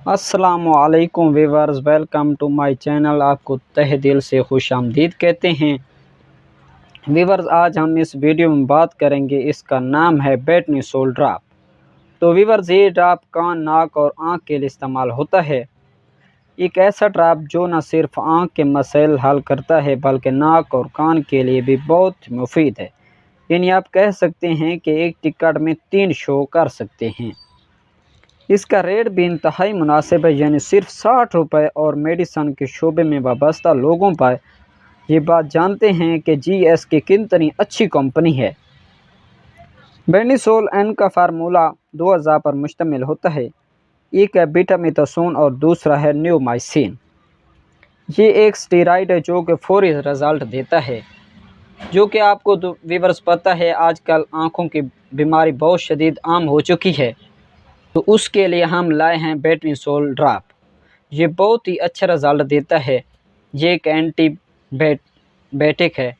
अस्सलाम वालेकुम viewers, welcome to my channel. आपको तहे दिल से खुश आमदीद कहते हैं। व्यूअर्स, आज हम इस वीडियो में बात करेंगे, इसका नाम है बेटनीसोल ड्रॉप। तो व्यूअर्स, ये ड्रॉप कान, नाक और आँख के लिए इस्तेमाल होता है। एक ऐसा ड्रॉप जो न सिर्फ आँख के मसाइल हल करता है बल्कि नाक और कान के लिए भी बहुत मुफीद है। यानी आप कह सकते हैं कि एक टिकट में 3 शो कर सकते हैं। इसका रेट भी इंतहाई मुनासिब है, यानी सिर्फ 60 रुपये, और मेडिसन के शोबे में वाबस्ता लोगों पर ये बात जानते हैं कि GSK कितनी अच्छी कंपनी है। बेटनीसोल एन का फार्मूला 2 अज़ा पर मुश्तमिल होता है। एक है बीटामिथासोन और दूसरा है न्यूमाइसिन। ये एक स्टेरॉइड है जो कि फौरी रिजल्ट देता है। जो कि आपको तो व्यूअर्स पता है, आजकल आँखों की बीमारी बहुत शदीद आम हो चुकी है, तो उसके लिए हम लाए हैं बेटनीसोल ड्रॉप। ये बहुत ही अच्छा रिज़ल्ट देता है। ये एक एंटीबायोटिक है।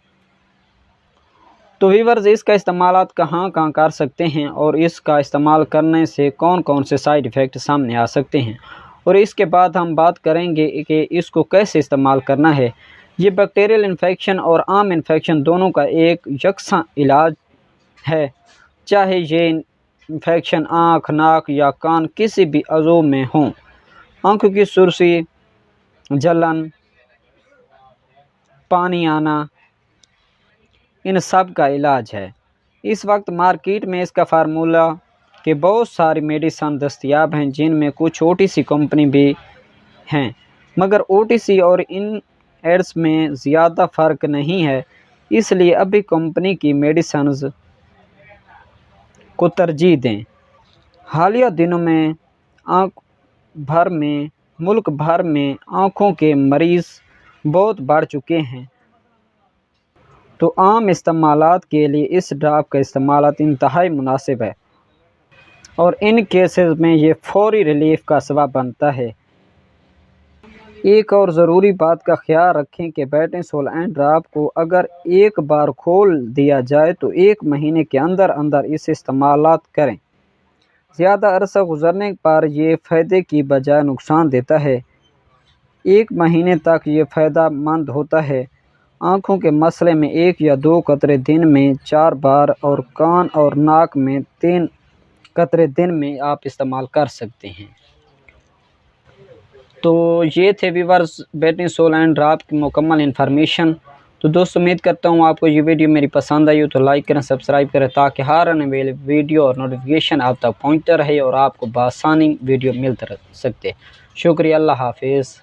तो व्यूअर्स, इसका इस्तेमाल कहाँ कहाँ कर सकते हैं और इसका इस्तेमाल करने से कौन कौन से साइड इफ़ेक्ट सामने आ सकते हैं, और इसके बाद हम बात करेंगे कि इसको कैसे इस्तेमाल करना है। ये बैक्टीरियल इन्फेक्शन और आम इन्फेक्शन दोनों का एक यकसा इलाज है। चाहे ये इन्फेक्शन आँख, नाक या कान किसी भी अज़ू में हों, आँखों की सुर्खी, जलन, पानी आना, इन सब का इलाज है। इस वक्त मार्केट में इसका फार्मूला के बहुत सारी मेडिसन दस्तयाब हैं, जिनमें कुछ OTC कंपनी भी हैं, मगर OTC और इन एड्स में ज़्यादा फ़र्क नहीं है। इसलिए अभी कंपनी की मेडिसन्स को तरजीह दें। हालिया दिनों में मुल्क भर में आँखों के मरीज़ बहुत बढ़ चुके हैं, तो आम इस्तेमालात के लिए इस ड्रॉप का इस्तेमाल इंतहाई मुनासिब है, और इन केसेस में ये फौरी रिलीफ का सबब बनता है। एक और ज़रूरी बात का ख्याल रखें कि बेटनीसोल एन ड्रॉप को अगर एक बार खोल दिया जाए तो 1 महीने के अंदर अंदर इसे इस्तेमाल करें। ज़्यादा अरसा गुजरने पर यह फ़ायदे की बजाय नुकसान देता है। 1 महीने तक ये फ़ायदा मंद होता है। आँखों के मसले में 1 या 2 कतरे दिन में 4 बार, और कान और नाक में 3 कतरे दिन में आप इस्तेमाल कर सकते हैं। तो ये थे व्यूअर्स बेटनीसोल एन ड्रॉप की मुकम्मल इन्फॉर्मेशन। तो दोस्तों, उम्मीद करता हूँ आपको ये वीडियो मेरी पसंद आई हो तो लाइक करें, सब्सक्राइब करें, ताकि हर आने वाली वीडियो और नोटिफिकेशन आप तक पहुँचता रहे और आपको बआसानी वीडियो मिलते रह सकते। शुक्रिया, अल्लाह हाफिज़।